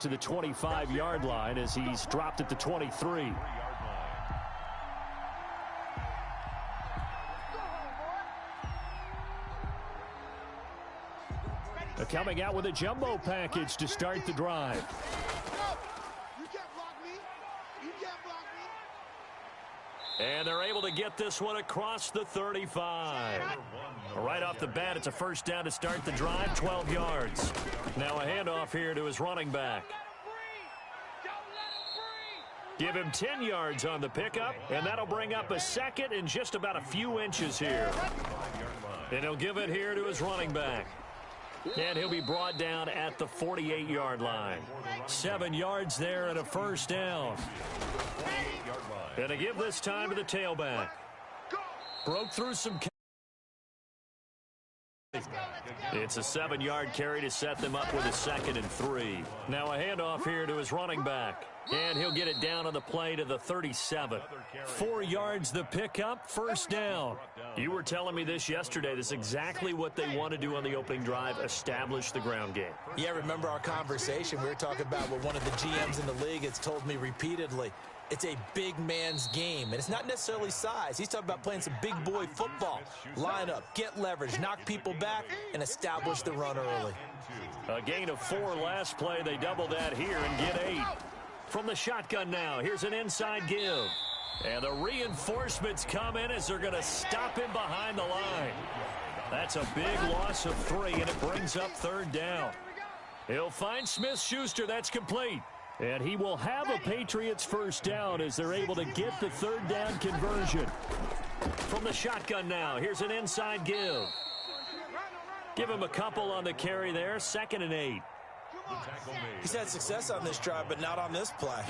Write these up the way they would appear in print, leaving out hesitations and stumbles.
to the 25-yard line as he's dropped at the 23. Coming out with a jumbo package to start the drive. You can't block me. You can't block me. And they're able to get this one across the 35. Right off the bat, it's a first down to start the drive, 12 yards. Now a handoff here to his running back. Give him 10 yards on the pickup, and that'll bring up a second and just about a few inches here. And he'll give it here to his running back. And he'll be brought down at the 48-yard line. 7 yards there and a first down. And to give this time to the tailback. Broke through some. It's a 7-yard carry to set them up with a 2nd and 3. Now a handoff here to his running back. And he'll get it down on the play to the 37. 4 yards the pickup, first down. You were telling me this yesterday. This is exactly what they want to do on the opening drive, establish the ground game. Yeah, remember our conversation. We were talking about what one of the GMs in the league has told me repeatedly. It's a big man's game, and it's not necessarily size. He's talking about playing some big boy football. Line up, get leverage, knock people back, and establish the run early. A gain of 4 last play. They double that here and get 8. From the shotgun now, here's an inside give. And the reinforcements come in as they're going to stop him behind the line. That's a big loss of 3, and it brings up 3rd down. He'll find Smith-Schuster. That's complete. And he will have a Patriots first down as they're able to get the 3rd down conversion. From the shotgun now, here's an inside give. Give him a couple on the carry there, 2nd and 8. He's had success on this drive, but not on this play.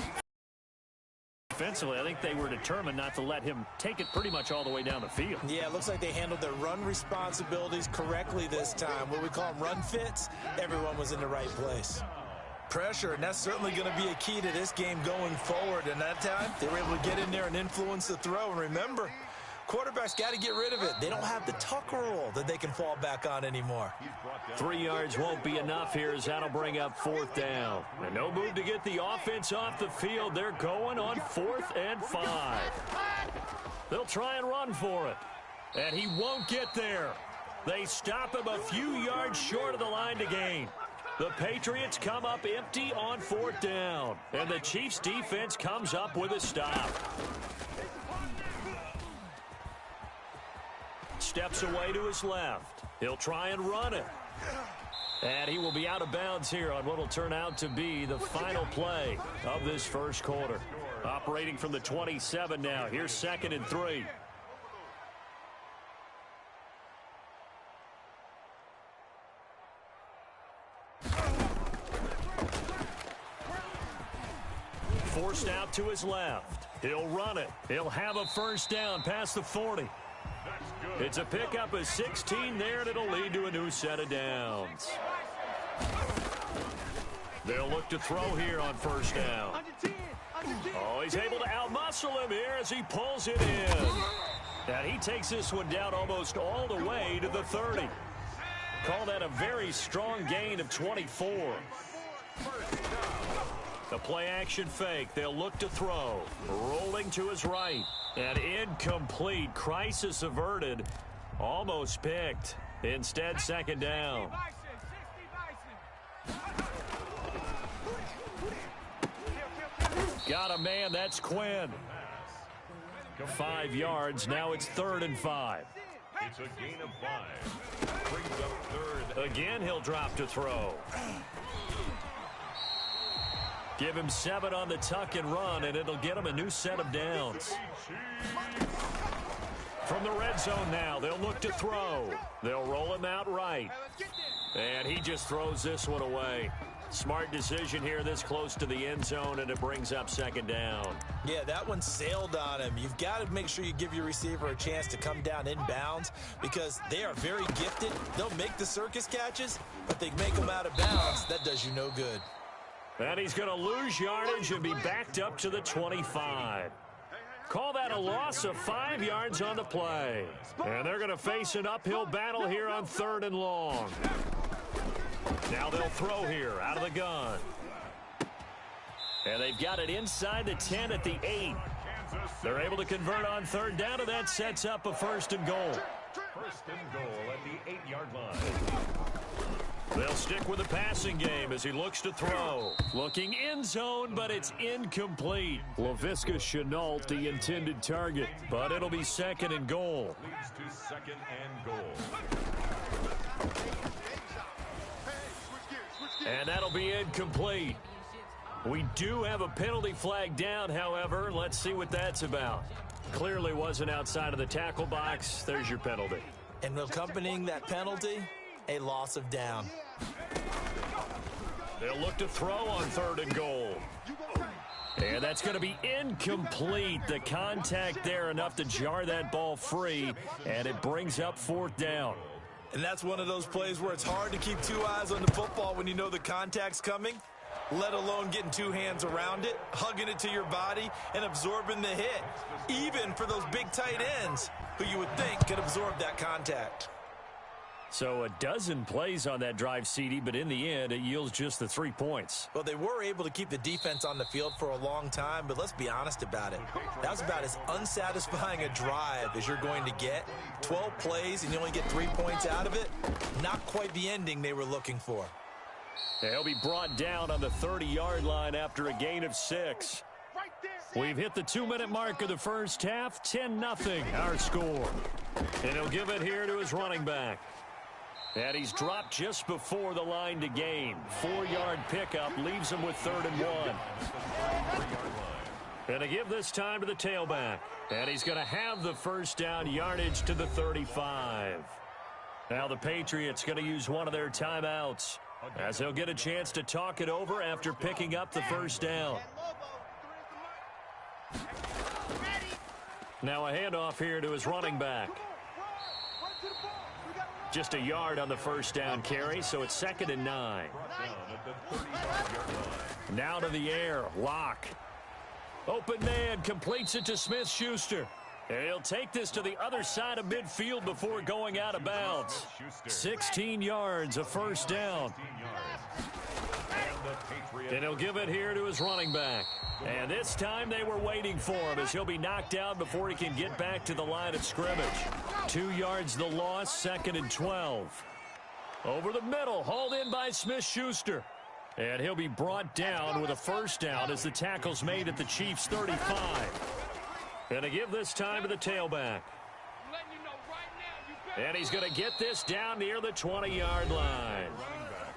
Defensively, I think they were determined not to let him take it pretty much all the way down the field. Yeah, it looks like they handled their run responsibilities correctly this time. What we call them run fits, everyone was in the right place. Pressure, and that's certainly going to be a key to this game going forward. And that time, they were able to get in there and influence the throw. And remember, quarterbacks got to get rid of it. They don't have the tuck rule that they can fall back on anymore. 3 yards won't be enough here as that'll bring up 4th down. And no move to get the offense off the field. They're going on 4th and 5. They'll try and run for it. And he won't get there. They stop him a few yards short of the line to gain. The Patriots come up empty on 4th down. And the Chiefs defense comes up with a stop. Steps away to his left. He'll try and run it. And he will be out of bounds here on what will turn out to be the final play of this first quarter. Operating from the 27 now. Here's 2nd and 3. Forced out to his left. He'll run it. He'll have a first down past the 40. It's a pickup of 16 there, and it'll lead to a new set of downs. They'll look to throw here on first down. Oh, he's able to outmuscle him here as he pulls it in. And he takes this one down almost all the way to the 30. Call that a very strong gain of 24. The play-action fake. They'll look to throw. Rolling to his right. And incomplete. Crisis averted. Almost picked. Instead, 2nd down. Got a man. That's Quinn. 5 yards. Now it's 3rd and 5. It's a gain of 5. Brings up 3rd. Again, he'll drop to throw. Give him 7 on the tuck and run, and it'll get him a new set of downs. From the red zone now, they'll look to throw. They'll roll him out right. And he just throws this one away. Smart decision here this close to the end zone, and it brings up 2nd down. Yeah, that one sailed on him. You've got to make sure you give your receiver a chance to come down inbounds because they are very gifted. They'll make the circus catches, but they make them out of bounds. That does you no good. And he's going to lose yardage and be backed up to the 25. Call that a loss of 5 yards on the play. And they're going to face an uphill battle here on 3rd and long. Now they'll throw here out of the gun. And they've got it inside the 10 at the 8. They're able to convert on third down, and that sets up a 1st and goal. 1st and goal at the 8-yard line. They'll stick with the passing game as he looks to throw. Looking end zone, but it's incomplete. Laviska Shenault, the intended target, but it'll be 2nd and goal. Leads to 2nd and goal. And that'll be incomplete. We do have a penalty flag down, however. Let's see what that's about. Clearly wasn't outside of the tackle box. There's your penalty. And accompanying that penalty, a loss of down. They'll look to throw on 3rd and goal. And that's going to be incomplete. The contact there enough to jar that ball free, and it brings up 4th down. And that's one of those plays where it's hard to keep 2 eyes on the football when you know the contact's coming, let alone getting 2 hands around it, hugging it to your body, and absorbing the hit, even for those big tight ends who you would think could absorb that contact. So a dozen plays on that drive, CD, but in the end, it yields just the 3 points. Well, they were able to keep the defense on the field for a long time, but let's be honest about it. That was about as unsatisfying a drive as you're going to get. 12 plays and you only get 3 points out of it. Not quite the ending they were looking for. He'll be brought down on the 30-yard line after a gain of 6. We've hit the 2-minute mark of the first half. 10-0 our score. And he'll give it here to his running back. And he's dropped just before the line to gain. 4-yard pickup leaves him with 3rd and 1. And to give this time to the tailback. And he's going to have the 1st down yardage to the 35. Now the Patriots going to use one of their timeouts, as they'll get a chance to talk it over after picking up the 1st down. Now a handoff here to his running back. Just a yard on the 1st down carry, so it's 2nd and 9. Now to the air, Locke. Open man, completes it to Smith-Schuster. And he'll take this to the other side of midfield before going out of bounds. 16 yards, a 1st down. And he'll give it here to his running back. And this time they were waiting for him, as he'll be knocked down before he can get back to the line of scrimmage. 2 yards the loss, 2nd and 12. Over the middle, hauled in by Smith-Schuster. And he'll be brought down with a 1st down as the tackle's made at the Chiefs' 35. And to give this time to the tailback. And he's going to get this down near the 20-yard line.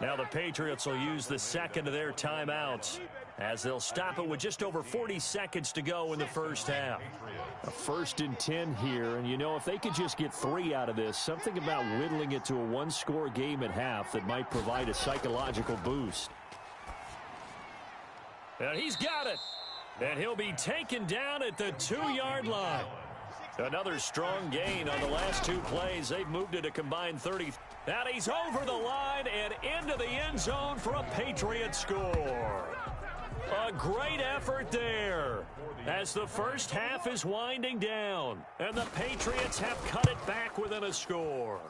Now the Patriots will use the 2nd of their timeouts, as they'll stop it with just over 40 seconds to go in the first half. A 1st and 10 here, and you know, if they could just get 3 out of this, something about whittling it to a 1-score game at half that might provide a psychological boost. And he's got it. And he'll be taken down at the 2-yard line. Another strong gain on the last 2 plays. They've moved it a combined 30. And he's over the line and into the end zone for a Patriot score. A great effort there as the first half is winding down. And the Patriots have cut it back within a score.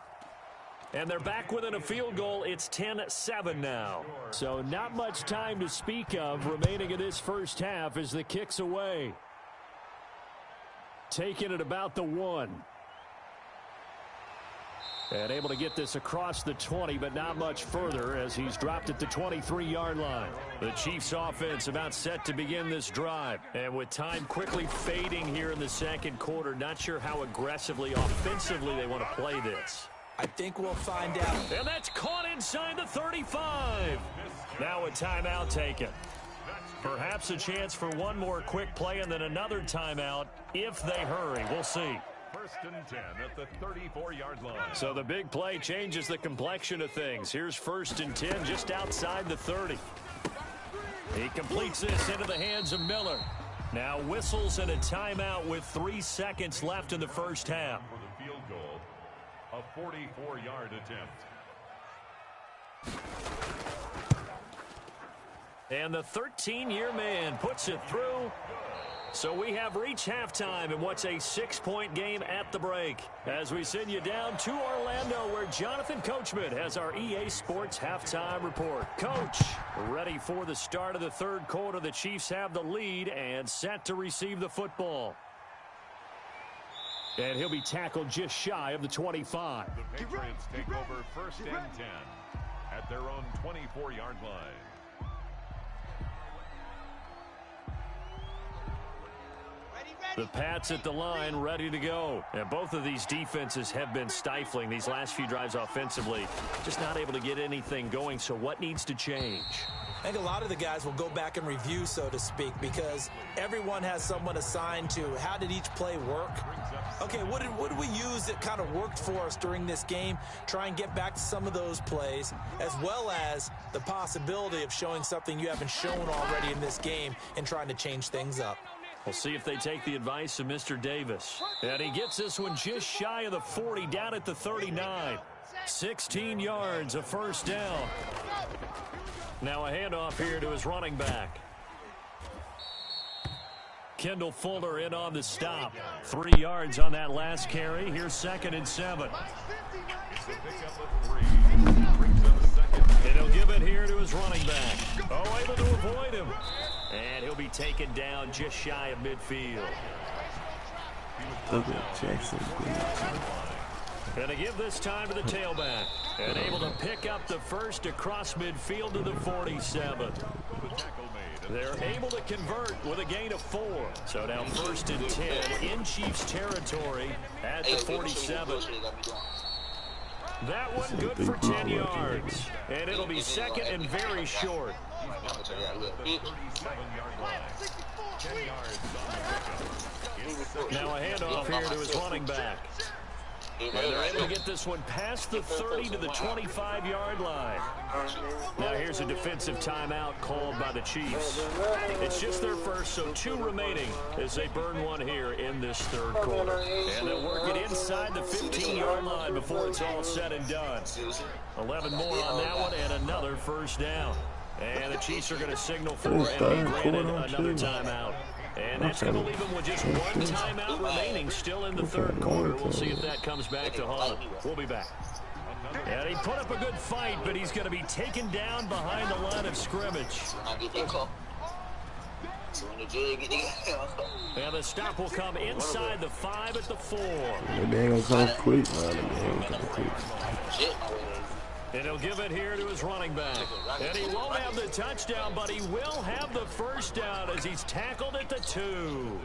And they're back within a field goal. It's 10-7 now. So not much time to speak of remaining in this first half as the kick's away. Taking it about the 1. And able to get this across the 20, but not much further as he's dropped at the 23-yard line. The Chiefs offense about set to begin this drive. And with time quickly fading here in the second quarter, not sure how aggressively, offensively they want to play this. I think we'll find out. And that's caught inside the 35. Now a timeout taken. Perhaps a chance for one more quick play and then another timeout if they hurry. We'll see. 1st and 10 at the 34-yard line. So the big play changes the complexion of things. Here's 1st and 10 just outside the 30. He completes this into the hands of Miller. Now whistles and a timeout with 3 seconds left in the first half. For the field goal, a 44-yard attempt. And the 13-year man puts it through. So we have reached halftime in what's a 6-point game at the break. As we send you down to Orlando, where Jonathan Coachman has our EA Sports halftime report. Coach, ready for the start of the third quarter. The Chiefs have the lead and set to receive the football. And he'll be tackled just shy of the 25. The Patriots take over 1st and 10 at their own 24-yard line. The Pats at the line, ready to go. And both of these defenses have been stifling these last few drives offensively. Just not able to get anything going, so what needs to change? I think a lot of the guys will go back and review, so to speak, because everyone has someone assigned to how did each play work. Okay, what did we use that kind of worked for us during this game? Try and get back to some of those plays, as well as the possibility of showing something you haven't shown already in this game and trying to change things up. We'll see if they take the advice of Mr. Davis. And he gets this one just shy of the 40, down at the 39. 16 yards, a first down. Now a handoff here to his running back. Kendall Fuller in on the stop. 3 yards on that last carry. Here's 2nd and 7. And he'll give it here to his running back. Oh, able to avoid him. And he'll be taken down just shy of midfield. And to give this time to the tailback. And able to pick up the first across midfield to the 47. They're able to convert with a gain of 4. So now 1st and 10 in Chiefs territory at the 47. That one good for 10 yards. And it'll be 2nd and very short. Now a handoff here to his running back. And they're able to get this one past the 30 to the 25-yard line. Now here's a defensive timeout called by the Chiefs. It's just their first, so 2 remaining as they burn one here in this third quarter. And they'll work it inside the 15-yard line before it's all said and done. 11 more on that one and another first down. And the Chiefs are going to signal for and be granted another timeout. And that's going to leave them with just 1 timeout remaining still in the third quarter. We'll see if that comes back to haunt him. We'll be back. And he put up a good fight, but he's going to be taken down behind the line of scrimmage. And the stop will come inside the 5 at the 4. They ain't gonna come quick, man. And he'll give it here to his running back. And he won't have the touchdown, but he will have the first down as he's tackled at the 2.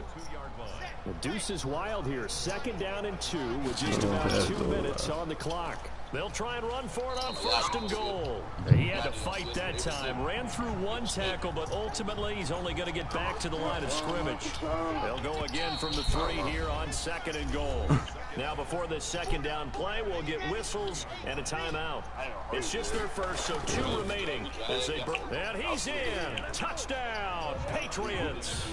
The deuce is wild here. 2nd down and 2 with just about 2 minutes on the clock. They'll try and run for it on 1st and goal. He had to fight that time. Ran through 1 tackle, but ultimately he's only going to get back to the line of scrimmage. They'll go again from the 3 here on 2nd and goal. Now before this 2nd down play, we'll get whistles and a timeout. It's just their first, so 2 remaining. And he's in. Touchdown, Patriots.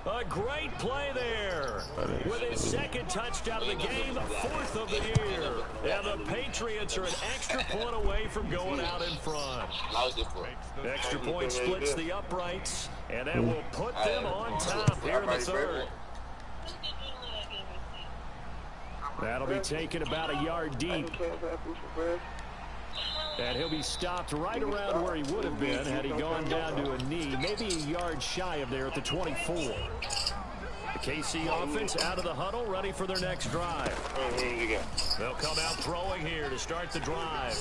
A great play there. With his 2nd touchdown of the game, 4th of the year. And the Patriots are an extra point away from going out in front. Extra point splits the uprights, and that will put them on top here in the 3rd. That'll be taken about a yard deep. And he'll be stopped right around where he would have been had he gone down to a knee, maybe a yard shy of there at the 24. The KC offense out of the huddle, ready for their next drive. They'll come out throwing here to start the drive.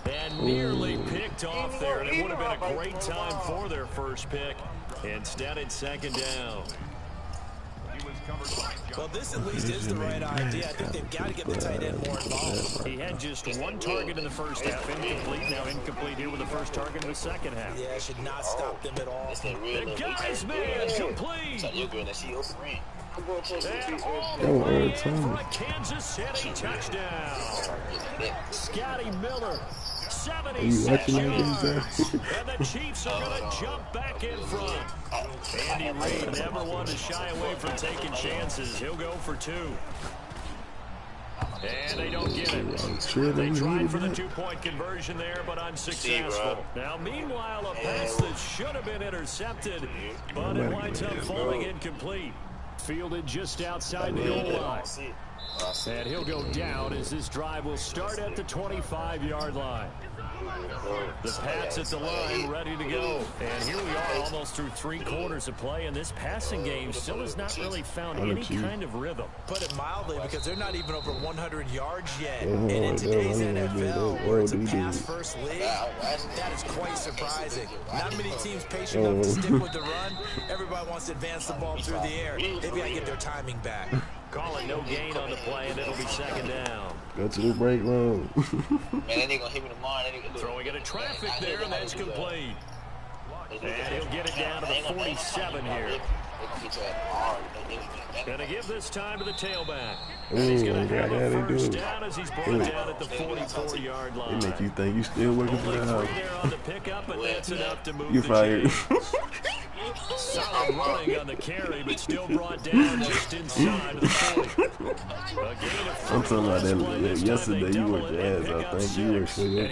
And nearly picked off there, and it would have been a great time for their first pick. Instead, it's 2nd down. Well, this at least is the right idea. I think they've got to get the tight end more involved. He had just 1 target in the first half, incomplete. Now incomplete here with the first target in the second half. Yeah, should not stop them at all. The guy's man complete. And all the way in for a Kansas City touchdown. Scotty Miller. 76 yards. And the Chiefs are going to jump back in front. Andy Reid never one to shy away from taking chances. He'll go for 2. And they don't get it. They tried for the two-point conversion there, but unsuccessful. Now, meanwhile, a pass that should have been intercepted, but it winds up falling incomplete. Fielded just outside the goal line. And he'll go down as this drive will start at the 25-yard line. The Pats at the line, ready to go. And here we are almost through 3 quarters of play, and this passing game still has not really found any kind of rhythm. Put it mildly, because they're not even over 100 yards yet. And in today's NFL, where it's a pass-first league, that is quite surprising. Not many teams patient enough to stick with the run. Everybody wants to advance the ball through the air. They've got to get their timing back. Call it no gain on the play, and it'll be second down. Go to the break room. Man, that nigga gonna hit me tomorrow. Throwing into traffic there, and that's complete. And he'll get it down to the 47 here. Going to give this time to the tailback. And he's going to have a first down as he's brought down at the 44-yard line. They make you think you still working for the house. There on the pickup, but that's enough to move You fired. Solid running on the carry, but still brought down just inside of the 40. I'm talking about that yesterday. You worked your ass out. Thank you. Worked for your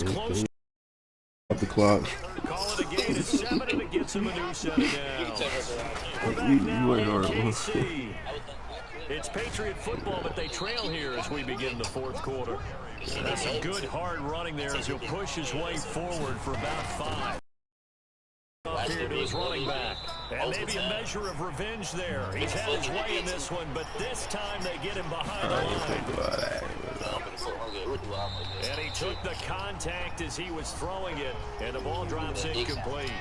fun. Off the clock. Call it a gain of 7, and it gets him a new set of downs. You worked hard. It's Patriot football, but they trail here as we begin the 4th quarter. That's some good hard running there as he'll push his way forward for about 5. Up here to his running back. And maybe a measure of revenge there. He's had his way in this one, but this time they get him behind the line. And he took the contact as he was throwing it, and the ball drops incomplete.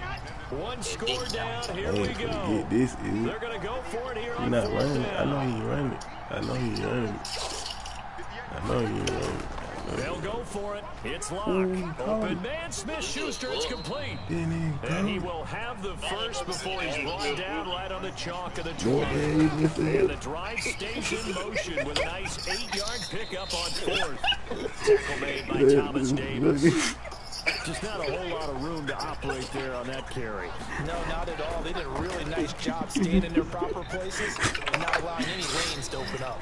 One score down, here we go. They're going to go for it here on 4th down. I know you running it. I know you running it. I know you running it. They'll go for it. It's locked. Open man, Smith-Schuster. It's complete. And he will have the first before he's run down right on the chalk of the 20. And the drive stays in motion with a nice 8-yard pickup on 4th. Tackle made by Thomas Davis. Just not a whole lot of room to operate there on that carry. No, not at all. They did a really nice job staying in their proper places and not allowing any lanes to open up.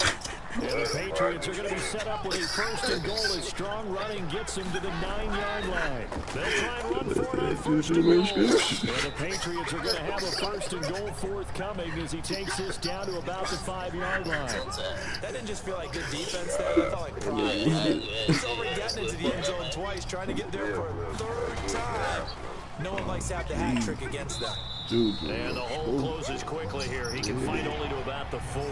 And the Patriots are going to be set up with a 1st and goal as strong running gets them to the 9-yard line. They'll try and run for it on 1st and goal. And the Patriots are going to have a 1st and goal forthcoming as he takes this down to about the 5-yard line. That didn't just feel like good defense there. That felt like pride. He's already gotten into the end zone twice, trying to get there for a 3rd time. No one likes to have the hat trick against them. And the hole closes quickly here. He can fight only to about the 4.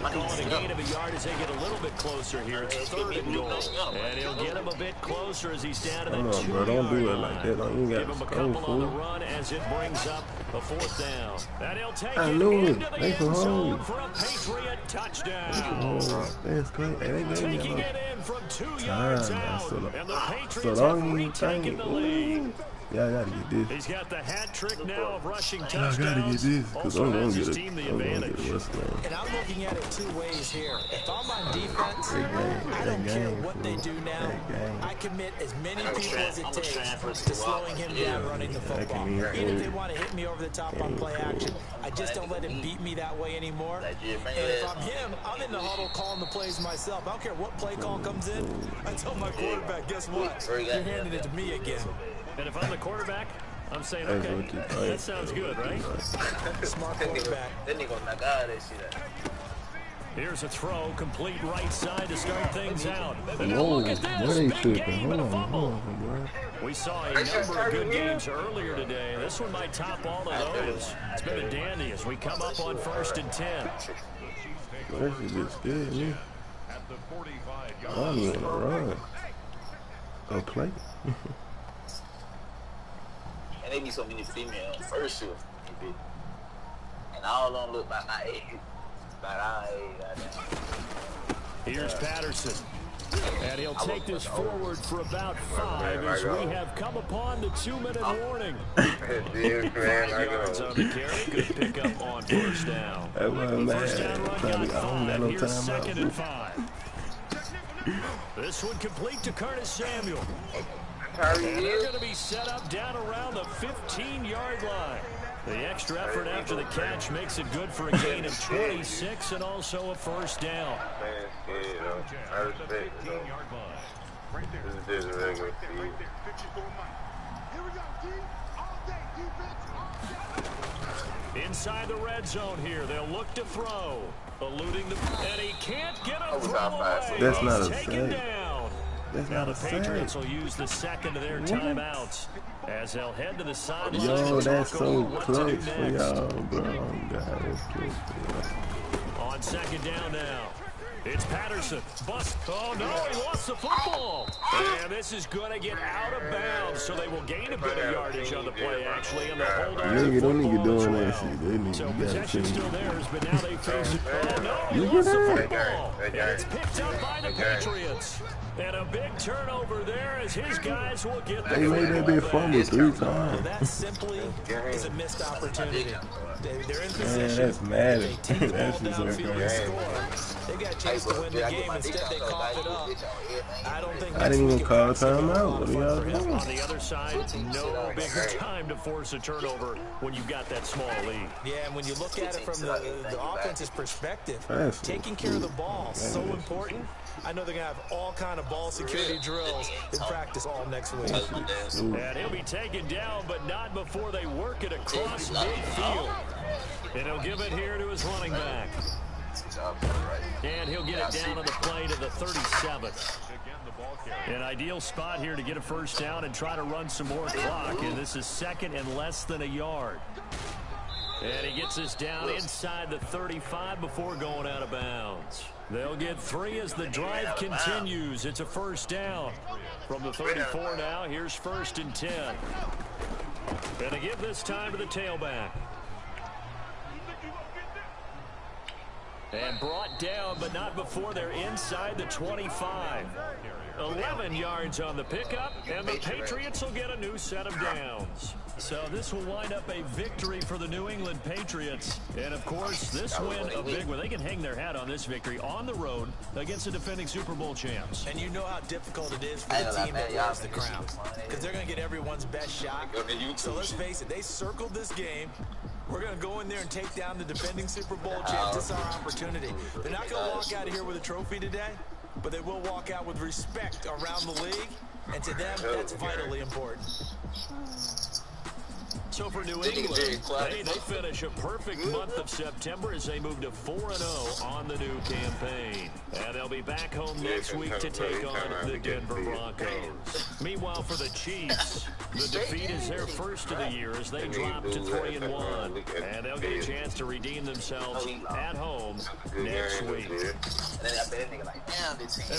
Calling a gain of a yard as they get a little bit closer here. It's 3rd and goal. And he'll get him a bit closer as he's down to the 2-yard Don't do it line. like that. Don't Give him a couple on the run as it brings up a 4th down. And he'll take it into the end zone for a Patriot touchdown. That's great. Taking it in from 2 yards out. And the Patriots have retaken the lead. Yeah, I gotta get this. He's got the hat trick now of rushing I touchdowns. gotta get this because I'm gonna get it. And I'm looking at it 2 ways here. If I'm on defense, I don't care what they do now. I commit as many people as it takes to slowing him down running the football. Even if they want to hit me over the top on play action, I just don't let him beat me that way anymore. And if I'm him, I'm in the huddle calling the plays myself. I don't care what play call comes in. I tell my quarterback, guess what? You're handing it to me again. And if I'm the quarterback, I'm saying, okay, that sounds good, right? Smart quarterback. Here's a throw, complete right side to start things out. And now look at this, big game and a fumble. We saw a number of good games earlier today. This one might top all of those. It's been a dandy as we come up on 1st and 10. First is just good, man. I don't even want to run. Go play. And they be so many females first shift. And all of them look like my age. But I Here's Patterson. And he'll take this forward for about 5 as we have come upon the 2-minute warning. 5 yards on the carry. Good pick up on 1st down. First down run got 5. Here's 2nd and 5. This one complete to Curtis Samuel. And they're going to be set up down around the 15-yard line. The extra effort after the catch makes it good for a gain of 26 and also a 1st down. I respect it, though. This is just a regular season. Here we go, D. All day defense. All day. Inside the red zone here, they'll look to throw. Eluding the... And he can't get a throw away. That's not a taken sack. down. That's Now not the a Patriots sack. will use the second of their timeouts as they'll head to the sideline. Yo, to that's talk so over what to do close for next. y'all, bro. God, that's close for y'all. On second down now. It's Patterson. Bust. Oh, no, he lost the football. And this is going to get out of bounds, so they will gain a bit of yardage on the play, actually, and they'll hold on to the Nigga, don't nigga football as doing that well. shit. They nigga, So you gotta possession change still it. theirs, but now they face it. Oh, no, he You lost the get football. And it's picked up by the Patriots. And a big turnover there as his guys will get the They made that big fumble 3 times. That simply is a missed opportunity. They're in Man, possession. that's mad. They take the ball That's just so downfield and crazy. score. They got a chance to win the game. Instead, they coughed it up. I don't think I didn't even call timeout. What are y'all On doing? the other side, no bigger time to force a turnover when you've got that small lead. Yeah, and when you look at it from the offense's perspective, That's taking care of the ball is so important. I know they're going to have all kind of ball security drills in practice all next week. And he'll be taken down, but not before they work it across midfield. And he'll give it here to his running back. And he'll get it down on the play to the 37th. An ideal spot here to get a first down and try to run some more clock. And this is second and less than a yard. And he gets us down inside the 35 before going out of bounds. They'll get 3 as the drive continues. It's a first down. From the 34 now, here's 1st and 10. And they give this time to the tailback. And brought down, but not before they're inside the 25. 11 yards on the pickup, and the Patriots will get a new set of downs. So this will wind up a victory for the New England Patriots. And, of course, this win a big one. They can hang their hat on this victory on the road against the defending Super Bowl champs. And you know how difficult it is for the team that wears the crown. Because they're going to get everyone's best shot. So let's face it, they circled this game. We're going to go in there and take down the defending Super Bowl champs. This is our opportunity. They're not going to walk out of here with a trophy today, but they will walk out with respect around the league. And to them, that's vitally important. So for New England, they finish a perfect month of September as they move to 4-0 on the new campaign. And they'll be back home next week to take on the Denver Broncos. Meanwhile, for the Chiefs, the defeat is their first of the year as they drop to 3-1. And they'll get a chance to redeem themselves at home next week. And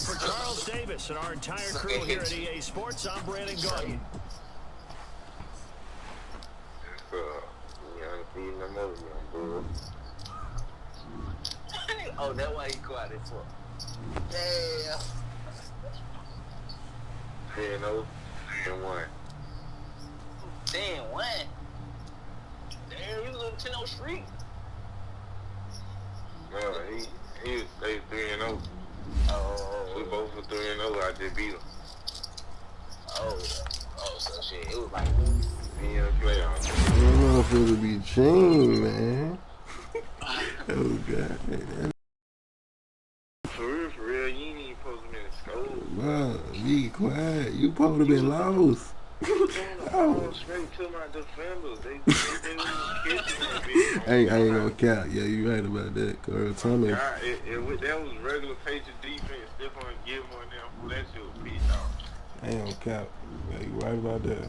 for Charles Davis and our entire crew here at EA Sports, I'm Brandon Gordon. Oh, that's why he quiet for. Damn. 10-0, 10-1. 10-1. Damn, you was on 10-0 streak. No, they 3-0. Oh. We both were 3-0. I just beat them. Oh, so shit. It was like Me in the playoffs. I don't know if it'll be Gene, man. Oh, God. For real, you ain't even supposed to be in the scope. Bro, be quiet. You supposed to be lost. Oh, straight to my defenders. They was I ain't gonna count. Yeah, you right about that. Carl Thomas. that was regular Patriot defense. Stephon Gilmore and them. That shit was beat off. I ain't gonna count. Yeah, you right about that.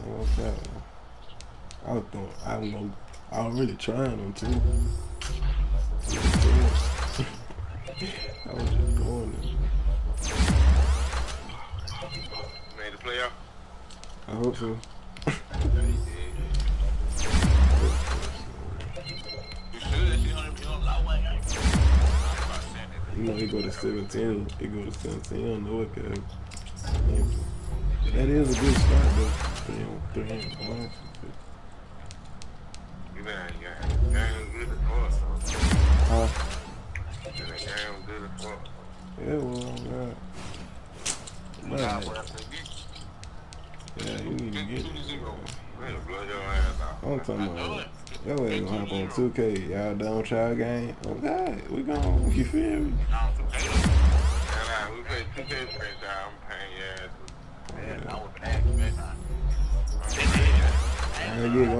I ain't gonna count. I was really trying them too. I was just going there. Made the playoff. I hope so. You should. You don't allow one. You know, he go to 17. He go to 17. You don't know what guy. That is a good start, though. 3-1. You game good as fuck. Huh? That game good as fuck. Yeah, well, God. Man. Yeah, you need to get it. I'm talking about, y'all ain't gonna hop on 2K. Y'all done with y'all game? Oh, God, we gonna, you feel me? we play 2K franchise, I'm paying your ass. Man, I'm with that, man.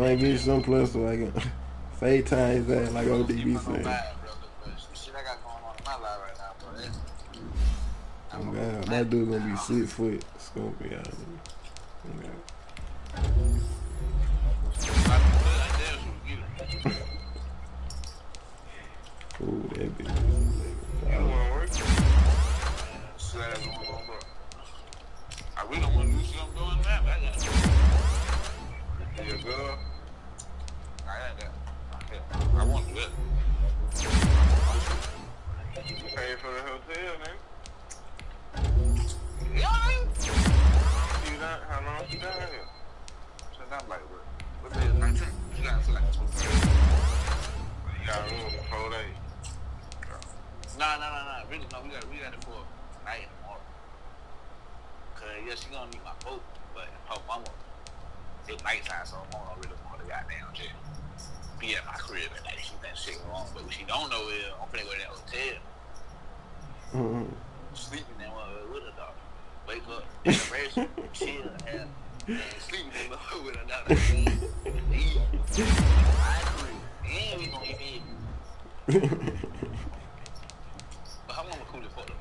I get some plus so I can fade time his ass like ODB said. Shit I got going on in my life right now, bro. Oh God, my dude gonna be 6 foot. It's gonna be out of Ooh, that bitch. You wanna work? I really don't want to do shit I'm doing now, but I got it. You good? I got that. I want to do it. You pay for the hotel, man? Yeah, how long you down here? Since I'm like, what day is 19? You got until like 2 days. You got a room for 4 days. Nah. Really, no, we got it for night and tomorrow. Cause yeah, she gonna meet my boat, but her mama, it's nighttime, so her mama don't really want to goddamn shit. Be at my crib at night. She thinks shit wrong, but what she don't know is I'm finna go to that hotel. Sleeping there with her dog. Wake up, embrace her, chill, and sleeping there with her dog. Eat. My crib. And we gonna eat me. But her mama cool as fuck though.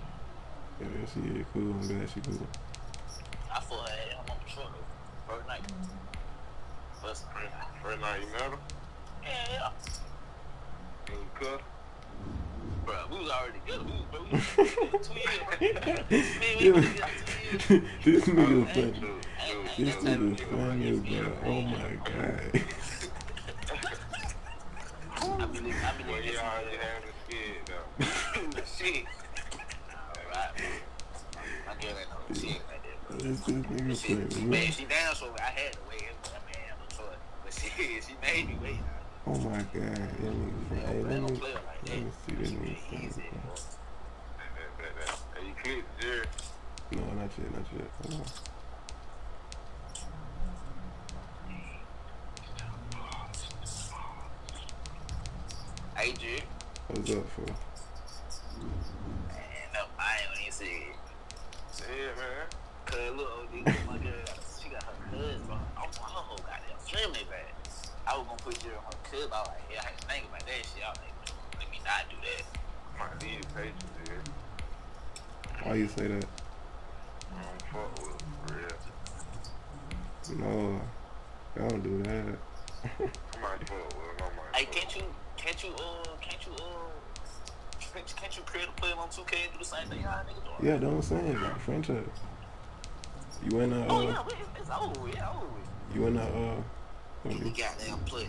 Yeah, she is cool. I'm glad she cool. I fought her her mama short though. First night. First night you met her? Yeah. You cook? Bro, we was already good. We was 2 years, bro. Man, we was 2 years. This nigga funny. This nigga funny, bro. Oh my God. I believe Well, y'all already having a kid, though. Shit. Alright, bro. My girl ain't no shit like that, bro. This nigga funny, Man, she down, so I had to wait. I mean, I had no choice. But she made me wait. Oh my God. That nigga funny. Hey, let me see this nigga funny. Hey, you clicked, Jerry? No, not yet. Hold on. Hey, Jerry. What's up, fool? Man, no, I ain't gonna even say it. Say it, man. Cause look, OD, my girl, she got her cousin, bro. I'm her whole goddamn family bad. I was gonna put Jerry on her cousin, but I was like, yeah, I had to think about that shit. I was like, let me not do that. Might need a patient, Jerry. Why you say that? I don't fuck with her, for real. No, I don't do that. I might fuck with her, Hey, can't you create a player on 2K and do the same thing y'all niggas doing? Yeah, that's what I'm saying. Like franchise. You in oh yeah, it's over with. Yeah, over with. You in We goddamn play.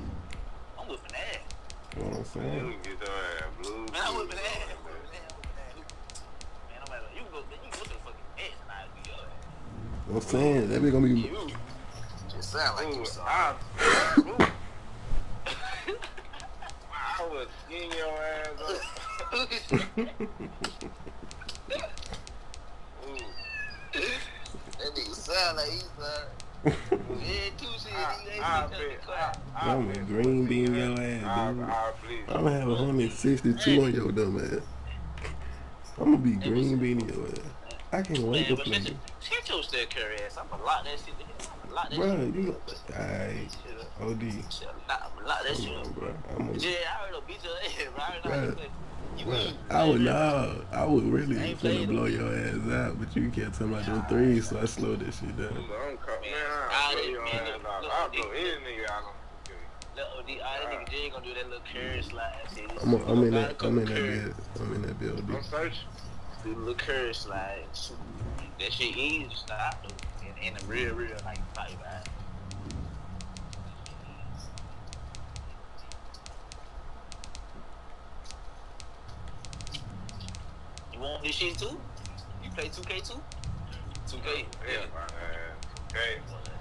I'm whipping that. You know what I'm You saying? can get your ass blue. Man, I'm whipping that. Man, no matter, you can go to the fucking X and I'll be your ass. I'm saying that be gonna be. You just sound like you sorry. I would skin your ass up. That nigga sound like he's sorry. Yeah, too shit. I'm a green bean your ass, dude. I'm gonna have 162 on your dumb ass. I'm gonna be green bean your ass. I can't wait to play. Shut your Steph Curry ass. I'm gonna lock that shit in. Bro, you alright. OD. Lock that shit up. Bro, Yeah, I already beat your ass, bro. I would really finna blow your ass out, but you can't tell me about them threes, so I slowed that shit down. I'll blow your ass out. I'll blow any nigga out on 2K. That nigga Jay gonna do that little curry slide shit. I'm in that build. I'm searching. Do the little curry slide. That shit easy to stop in a real like fight vibe. You want this shit too? You play 2K too? 2K? Yeah, man. 2K.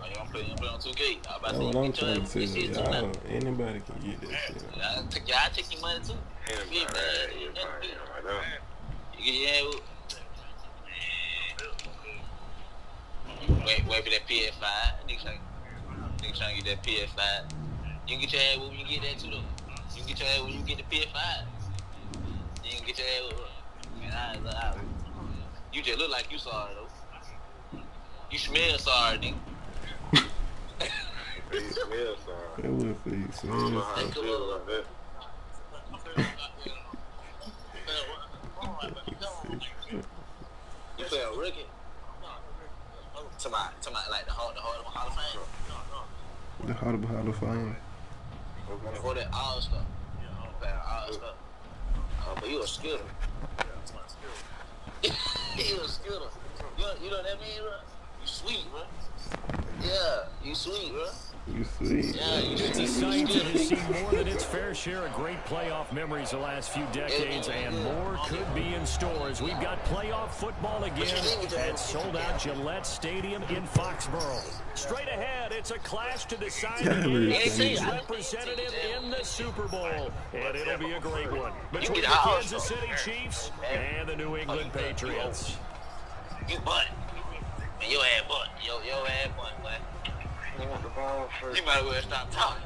Oh, you gonna play on 2K? That's what I'm trying to tell you. Y'all, anybody can get that shit. Y'all take your money too. Anybody. You get your ass wait for that PS5. Nigga trying to get that PS5. You can get your ass when you get that too though. You can get your ass when you get the PS5. You can get your ass with You just look like you sorry, though. You smell sorry, nigga. You smell sorry. That was he I don't know smell. how I feel about that. You feel rookie? To my like the Hall of Fame. The Hall of Fame. Before that all stuff. All stuff. But you a skittle. You a skittle. You know what that mean, bro? You sweet, bro. Yeah, you sweet, bro. You sweet. Yeah, you It's a site that has seen more than its fair share of great playoff memories the last few decades, and more could be in store as we've got playoff football again at sold-out Gillette Stadium in Foxborough. Straight ahead, it's a clash to decide the AFC's representative in the Super Bowl, and it'll be a great one between the Kansas City Chiefs and the New England Patriots. You butt. Man, your ass butt. Your ass butt, boy. You want the ball first? You might as well stop talking.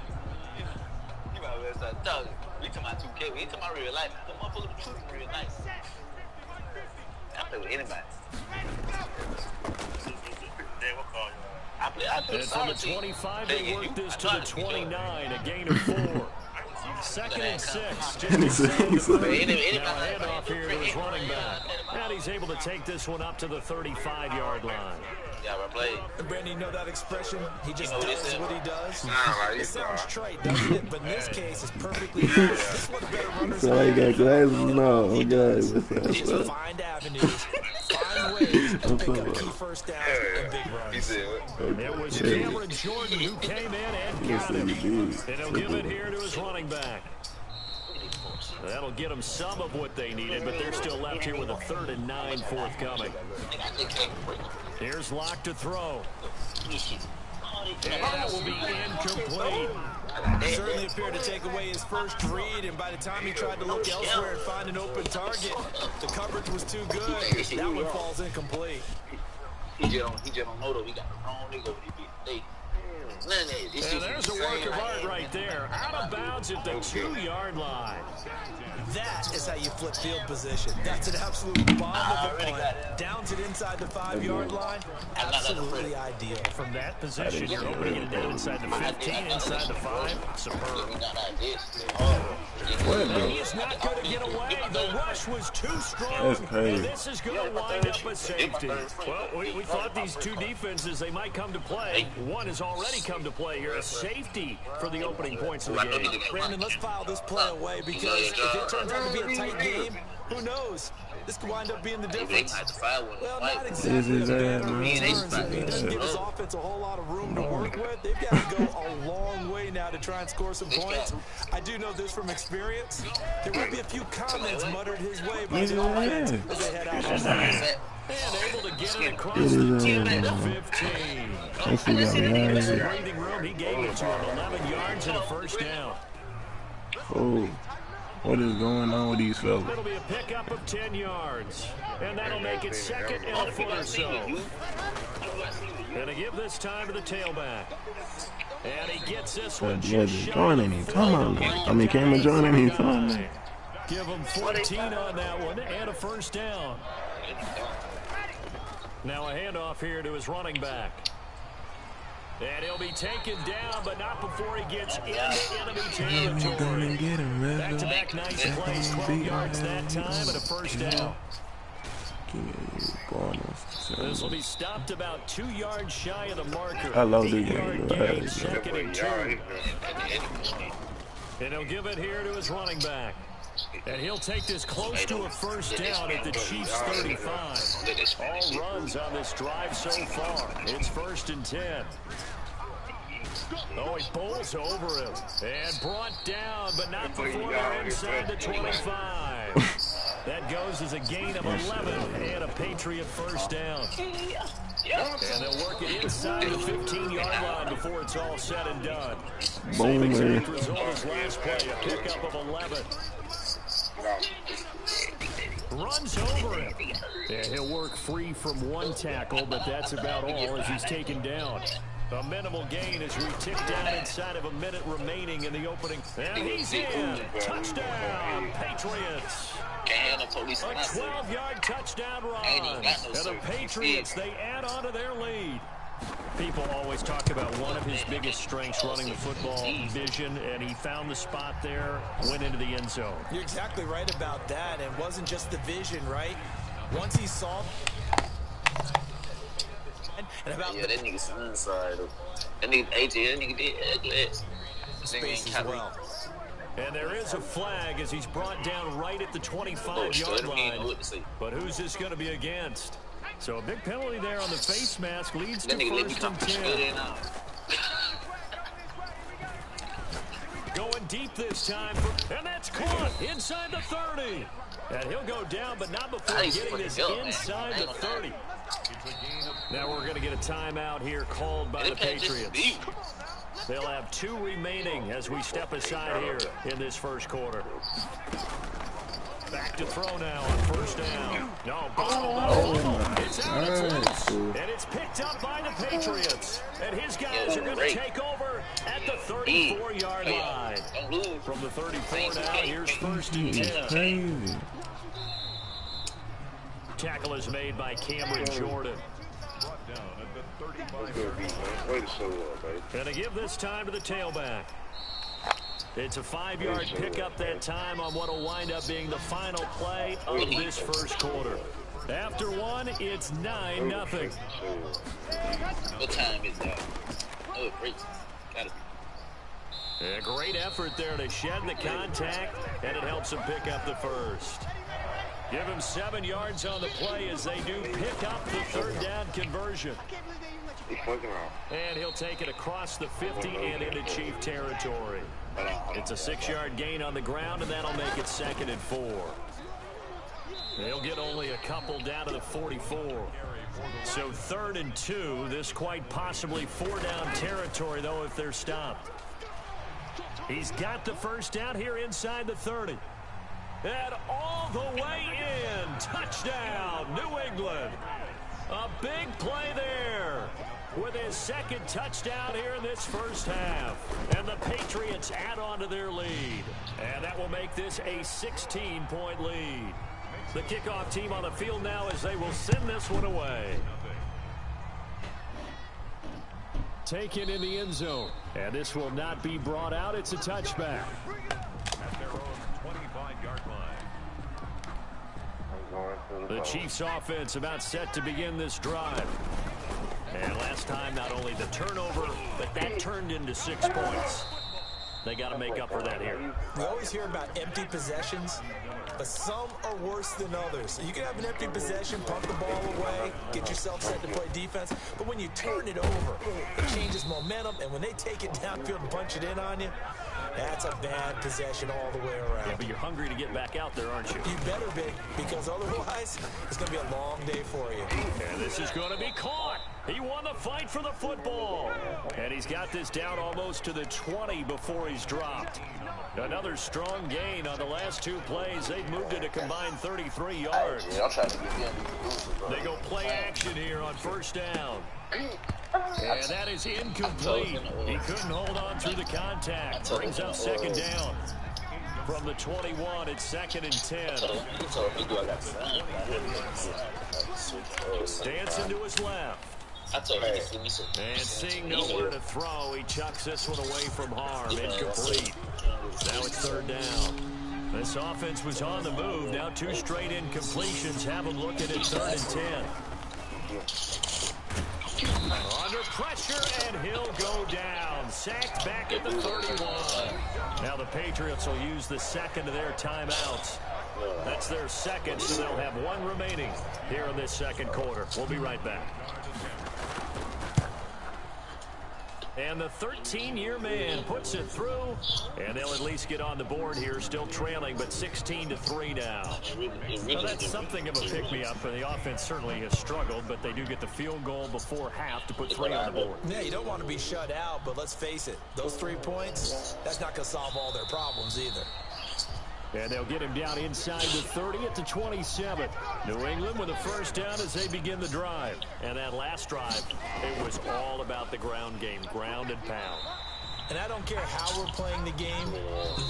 You might as well stop talking. We talking about 2K. We ain't talking about real life. Them motherfuckers be shooting real life. I play with anybody. I play And from the 25, they work this to the 29, a gain of 4. Second and 6. Just inside the 30. Now a handoff here to his running back. And he's able to take this one up to the 35-yard line. Yeah, I play. Brandon, you know that expression? He just You know what does it what he does. Like It sounds trite, doesn't it? But in this case, it's perfectly fine. This is what the better runners So I got glasses? No, oh God, what's Just up? find avenues, find ways to pick up key first downs and big He runs. said, It was Cameron Jordan who came in and got him. And he'll give it here to his running back. That'll get them some of what they needed, but they're still left here with a 3rd and 9 forthcoming. Here's Locke to throw. And that will be incomplete. Certainly appeared to take away his first read, and by the time he tried to look elsewhere and find an open target, the coverage was too good. That one falls incomplete. He just don't know that we got the wrong nigga over there. And there's a work of art right there. Out of bounds at the 2-yard line. That is how you flip field position. That's an absolute bomb of a punt. Downs it inside the 5-yard line. Absolutely ideal. From that position, you're hoping to get it down inside the 15, inside the 5. Superb. And he's not going to get away. The rush was too strong. That's crazy. And this is going to wind up a safety. Well, we thought these two defenses, they might come to play. One has already come to play here. A safety for the opening points of the game. Brandon, let's file this play away because if it turns out to be a tight game, who knows? This could wind up being the difference. Well, not exactly a matter of returns. If he doesn't give his offense a whole lot of room to work with, they've got to go a long way now to try and score some points. I do know this from experience. There will be a few comments muttered his way by the offense as they head out on the field. And able to get it across the 10 to 15. Let's see what we have Some here. breathing room. He gave it to him. 11 yards and a first down. Oh, what is going on with these fellas? It'll be a pickup of 10 yards. And that'll make it 2nd and a foot or so. And to give this time to the tailback. And he gets this one just shy Join any time. I mean, Cameron join any time. Give him 14 on that one and a first down. Now a handoff here to his running back. And he'll be taken down, but not before he gets into enemy territory. Back-to-back nice plays, 12 yards that time and a first down. This will be stopped about 2 yards shy of the marker. I love this 8-yard game. gain, 2nd and 2. And he'll give it here to his running back. And he'll take this close to a first down at the Chiefs' 35. All runs on this drive so far. It's 1st and 10. Oh, he bowls over him. And brought down, but not before they're inside the 25. That goes as a gain of 11 and a Patriot first down. And they'll work it inside the 15-yard line before it's all said and done. Same exact result as last play, a pickup of 11. Runs over him. Yeah, he'll work free from one tackle, but that's about all as he's taken down. A minimal gain as we tick down inside of a minute remaining in the opening. And he's in. Touchdown, Patriots. Can't handle police. A 12-yard touchdown run. And the Patriots, they add on to their lead. People always talk about one of his biggest strengths running the football, vision, and he found the spot there, went into the end zone. You're exactly right about that. It wasn't just the vision, right? Once he saw... And about yeah, that nigga's inside. That nigga AJ, that nigga did ugly. Space as well. And there is a flag as he's brought down right at the 25-yard line. But who's this going to be against? So a big penalty there on the face mask leads to 1st and 10. Going deep this time, and that's caught inside the 30. And he'll go down, but not before getting this inside the 30. Now we're going to get a timeout here called by the Patriots. They'll have 2 remaining as we step aside here in this first quarter. Back to throw now on 1st down. No, it's out, it's loose, and it's picked up by the Patriots. And his guys are going to take over at the 34-yard line. From the 34 now, here's 1st and 10. Tackle is made by Cameron Jordan. And to give this time to the tailback. It's a 5-yard pickup that time on what will wind up being the final play of this first quarter. After one, it's 9-0. What time is that? Oh, it breaks. Gotta be. A great effort there to shed the contact, and it helps him pick up the first. Give him 7 yards on the play as they do pick up the 3rd down conversion. And he'll take it across the 50 and into Chief territory. It's a 6-yard gain on the ground, and that'll make it 2nd and 4. They'll get only a couple down to the 44. So 3rd and 2. This quite possibly 4-down territory, though, if they're stopped. He's got the first down here inside the 30. And all the way in. Touchdown, New England. A big play there with his 2nd touchdown here in this first half. And the Patriots add on to their lead. And that will make this a 16-point lead. The kickoff team on the field now as they will send this one away. Taken in the end zone. And this will not be brought out. It's a touchback. At their own 25-yard line. The Chiefs offense about set to begin this drive. And last time, not only the turnover, but that turned into 6 points. They got to make up for that here. We always hear about empty possessions, but some are worse than others. You can have an empty possession, pump the ball away, get yourself set to play defense, but when you turn it over, it changes momentum, and when they take it downfield and punch it in on you, that's a bad possession all the way around. Yeah, but you're hungry to get back out there, aren't you? You better be, because otherwise, it's going to be a long day for you. And this is going to be caught. He won the fight for the football. And he's got this down almost to the 20 before he's dropped. Another strong gain on the last 2 plays. They've moved it a combined 33 yards. They go play action here on 1st down. And that is incomplete. He couldn't hold on through the contact. Brings up 2nd down. From the 21, it's 2nd and 10. Dancing to his left. And seeing nowhere to throw, he chucks this one away from harm. Incomplete. Now it's 3rd down. This offense was on the move. Now 2 straight incompletions have them looking at 3rd and 10. Under pressure, and he'll go down. Sacked back at the 31. Now the Patriots will use the 2nd of their timeouts. That's their 2nd, so they'll have 1 remaining here in this 2nd quarter. We'll be right back. And the 13-year man puts it through, and they'll at least get on the board here, still trailing, but 16-3 now. Well, that's something of a pick-me-up, and the offense certainly has struggled, but they do get the field goal before half to put 3 on the board. Yeah, you don't want to be shut out, but let's face it, those 3 points, that's not going to solve all their problems either. And they'll get him down inside the 30 at the 27. New England with a first down as they begin the drive. And that last drive, it was all about the ground game, ground and pound. And I don't care how we're playing the game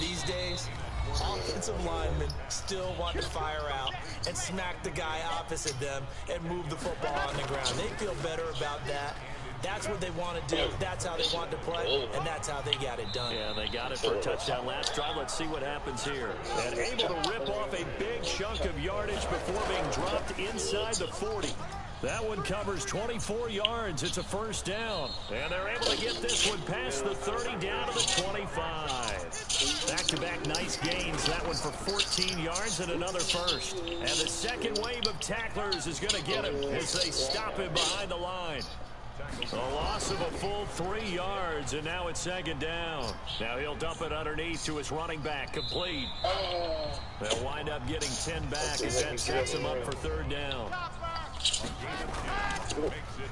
these days, offensive linemen still want to fire out and smack the guy opposite them and move the football on the ground. They feel better about that. That's what they want to do. That's how they want to play, and that's how they got it done. Yeah, they got it for a touchdown last drive. Let's see what happens here. And able to rip off a big chunk of yardage before being dropped inside the 40. That one covers 24 yards. It's a first down. And they're able to get this one past the 30 down to the 25. Back-to-back nice gains. That one for 14 yards and another first. And the second wave of tacklers is going to get him as they stop him behind the line. A loss of a full 3 yards, and now it's second down. Now he'll dump it underneath to his running back, complete. They'll wind up getting 10 back as that sets him up for third down.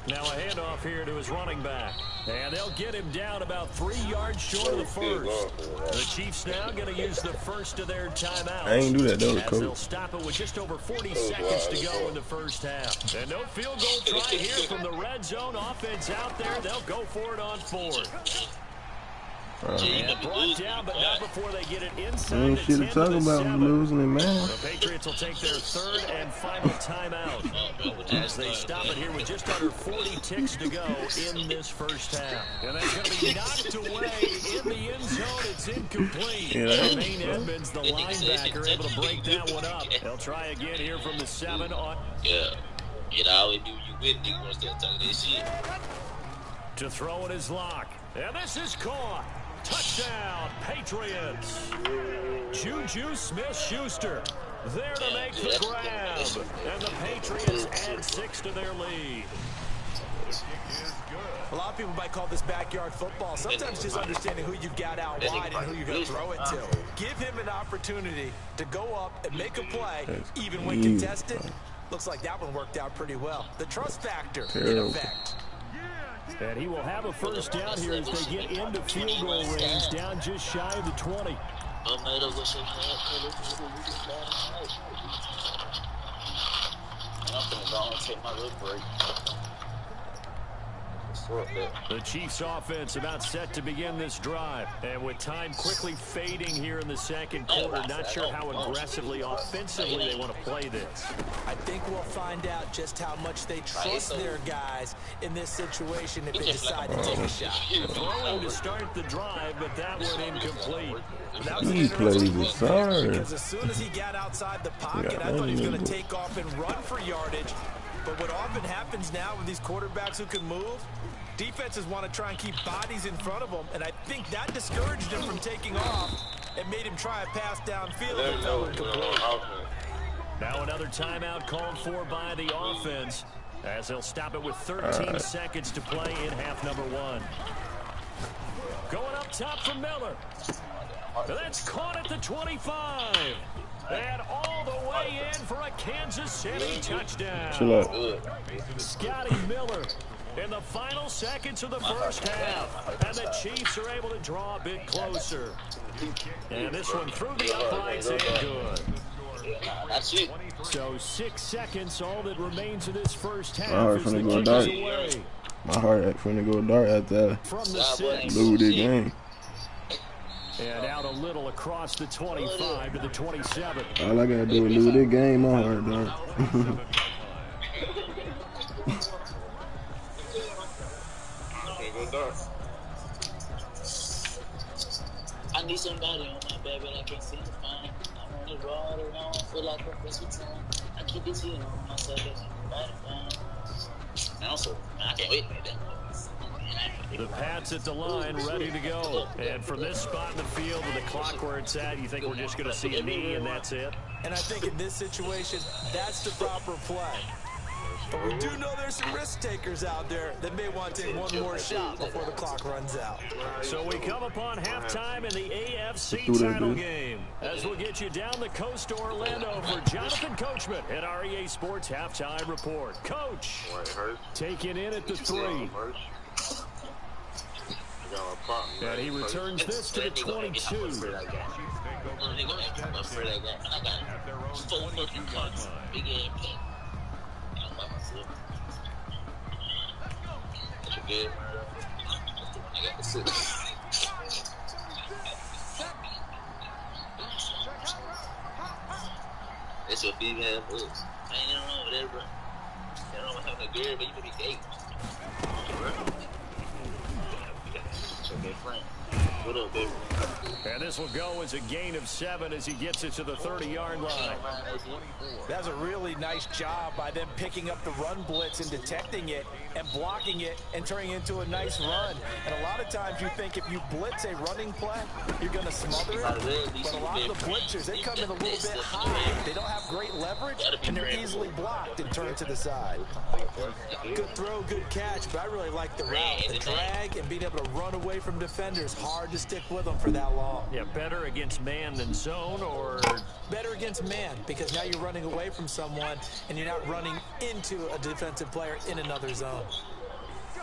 Now a handoff here to his running back. And they'll get him down about 3 yards short of the first. The Chiefs now going to use the first of their timeouts. I ain't do that, though, as coach. they'll stop it with just over 40 seconds to go in the first half. And no field goal try here from the red zone. Offense out there. They'll go for it on fourth. And brought down, but not before they get it inside the 10 talk to the about 7. losing it, man. The Patriots will take their third and final timeout as they stop it here with just under 40 ticks to go in this first half. And that's going to be knocked away in the end zone. It's incomplete. Jermaine Edmonds, the linebacker, able to break that one up. They'll try again here from the 7 on. Yeah. You know, you win, you want to start talking that shit. To throw in his lock. And this is caught. Touchdown, Patriots. Juju Smith-Schuster there to make the grab. And the Patriots add 6 to their lead. A lot of people might call this backyard football. Sometimes just understanding who you've got out wide and who you're going to throw it to. Give him an opportunity to go up and make a play, even when contested. Looks like that one worked out pretty well. The trust factor in effect. And he will have a first down here as they get into field goal range, down just shy of the 20. I'm going to go and take my little break. The Chiefs offense about set to begin this drive. And with time quickly fading here in the second quarter, not sure how aggressively, offensively they want to play this. I think we'll find out just how much they trust their guys in this situation if they decide to take a shot. Throwing to start the drive, but that one incomplete. That was He plays it sorry. because as soon as he got outside the pocket, I thought he was going to take off and run for yardage. But what often happens now with these quarterbacks who can move, defenses want to try and keep bodies in front of them, and I think that discouraged him from taking off and made him try a pass downfield and fell incomplete. Now another timeout called for by the offense as they'll stop it with 13 seconds to play in half number 1. Going up top for Miller. That's caught at the 25. And all the way in for a Kansas City touchdown. Chill out. Scotty Miller in the final seconds of the first half. And the Chiefs are able to draw a bit closer. And this one through the uprights and good. That's it. So 6 seconds, all that remains of this first half Alright, as the finna go kick dark. is away. My heart finna go dark after From the 6. lose this game. And out a little across the 25 to the 27. All I gotta do is lose this game. My heart dark. I need somebody on my bed, but I can't seem to find. I'm on the road around, feel like a first time. I keep it here on myself, and also, I can't wait to make that. The Pats at the line, ready to go. And from this spot in the field with the clock where it's at, you think we're just going to see a knee and that's it? And I think in this situation, that's the proper play. But we do know there's some risk takers out there that may want to take one more shot before the clock runs out. So we come upon halftime in the AFC title game. As we'll get you down the coast to Orlando for Jonathan Coachman at our EA Sports Halftime Report. Coach, taking in at the 3. And he returns this to the 22. Chiefs take over first and 10 at their own 22-yard line. Big game. I'm by myself. That's good. I got the six. That's your female books. I ain't nothing wrong with that, bro. I don't know what's having a girl, but you can be gay. It's your good friend. What up, baby? And this will go as a gain of 7 as he gets it to the 30-yard line. That's a really nice job by them picking up the run blitz and detecting it and blocking it and turning it into a nice run. And a lot of times you think if you blitz a running play, you're going to smother it. But a lot of the blitzers, they come in a little bit high. They don't have great leverage, and they're easily blocked and turned to the side. Good throw, good catch, but I really like the route. The drag and being able to run away from defenders, hard to stick with them for that long. Yeah, better against man than zone, or better against man, because now you're running away from someone and you're not running into a defensive player in another zone.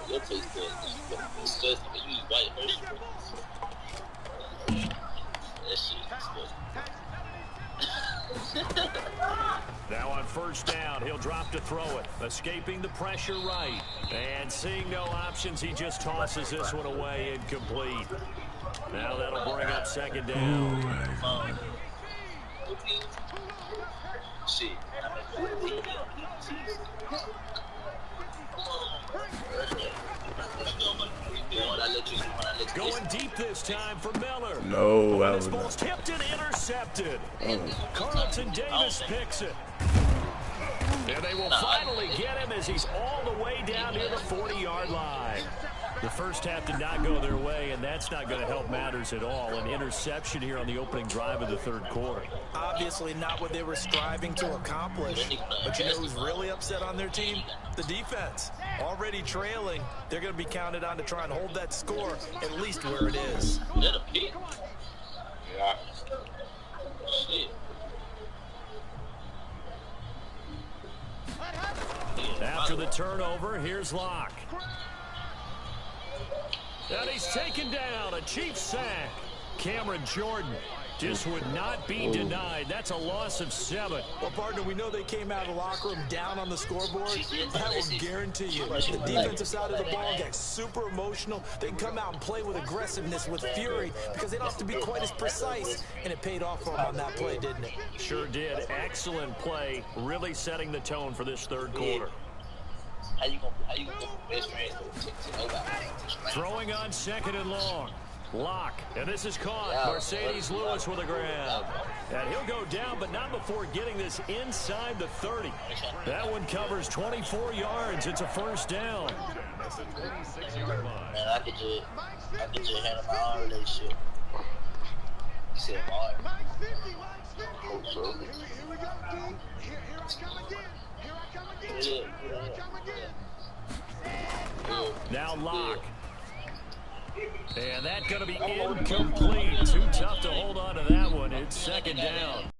Your face good. It's good. You white first. That shit is good. now on first down, he'll drop to throw it. Escaping the pressure right. And seeing no options, he just tosses this one away incomplete. Now that'll bring up second down. Shit. Going deep this time for Miller. No, I This was ball's not. tipped and intercepted. Carlton Davis picks it. And they will finally get him as he's all the way down near the 40-yard line. The first half did not go their way, and that's not going to help matters at all. An interception here on the opening drive of the third quarter. Obviously not what they were striving to accomplish. But you know who's really upset on their team? The defense. Already trailing. They're going to be counted on to try and hold that score at least where it is. That a pick? Yeah. Shit. After the turnover, here's Locke. And he's taken down. A Chiefs sack. Cameron Jordan just would not be denied. That's a loss of 7. Well, partner, we know they came out of the locker room down on the scoreboard. I will guarantee you, the defensive side of the ball got super emotional. They can come out and play with aggressiveness, with fury, because they don't have to be quite as precise. And it paid off for them on that play, didn't it? Sure did. Excellent play, really setting the tone for this third quarter. How you gonna be best friends to nobody? Throwing on second and long. Locke, and this is caught. Mercedes Lewis with a grab. And he'll go down, but not before getting this inside the 30. That one covers 24 yards. It's a first down. That's a 26-yard line. Man, I could just handle my own relationship. You said Mark. Mike's 50, Mike's 50. Here we go, D. Here I come again. Here I come again. Here I come again. Now Locke. And that's going to be incomplete. Too tough to hold on to that one. It's second down.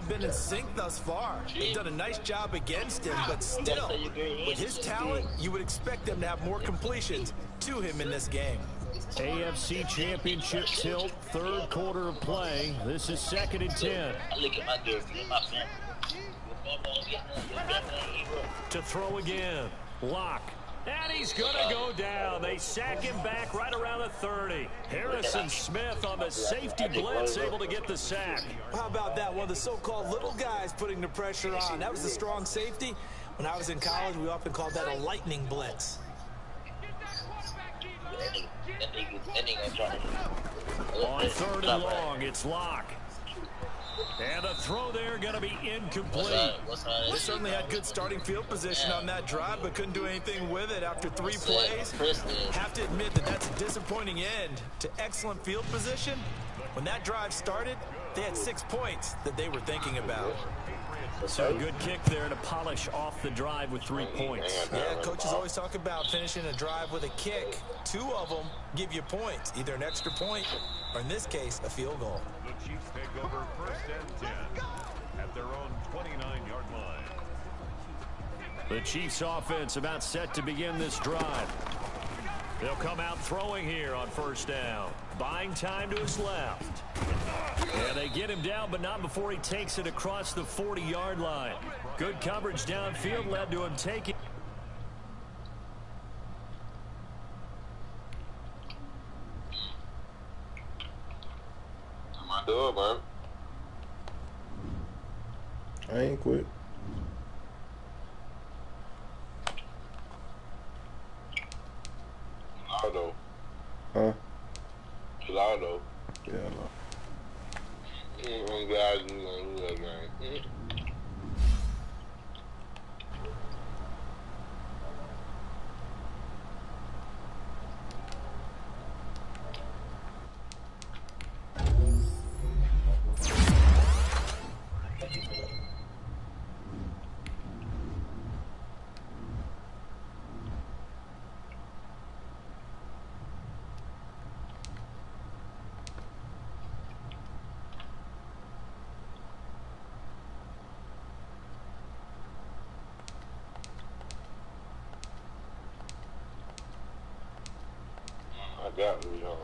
Been in sync thus far. They've done a nice job against him, but still, with his talent, you would expect them to have more completions to him in this game. AFC Championship tilt, third quarter of play. This is second and 10. I look at my girlfriend, my family. Your family ain't rough. To throw again. Locke. And he's going to go down. They sack him back right around the 30. Harrison Smith on the safety blitz, able to get the sack. How about that? One of the so-called little guys putting the pressure on. That was the strong safety. When I was in college, we often called that a lightning blitz. That nigga trying to. On third and long, it's Locke. And a throw there going to be incomplete. They certainly had good starting field position on that drive, but couldn't do anything with it after 3 plays. Have to admit that that's a disappointing end to excellent field position. When that drive started, they had 6 points that they were thinking about. So a good kick there to polish off the drive with 3 points. Yeah, coaches always talk about finishing a drive with a kick. 2 of them give you points, either an extra point or, in this case, a field goal. The Chiefs take over first and 10 at their own 29-yard line. The Chiefs offense about set to begin this drive. They'll come out throwing here on first down. Buying time to his left. And they get him down, but not before he takes it across the 40-yard line. Good coverage downfield led to him taking. I do it, man. I ain't quit. Ronaldo. Huh? Ronaldo. Yeah, no. I'm glad you gonna do that, man. I got Leon.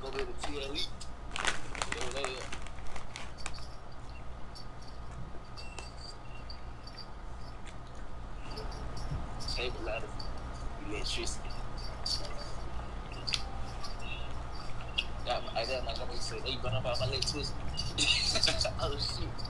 over to TLE. Over there. Table ladder, electricity. Yeah, I got my say, hey, you gonna buy my electricity? Oh shit.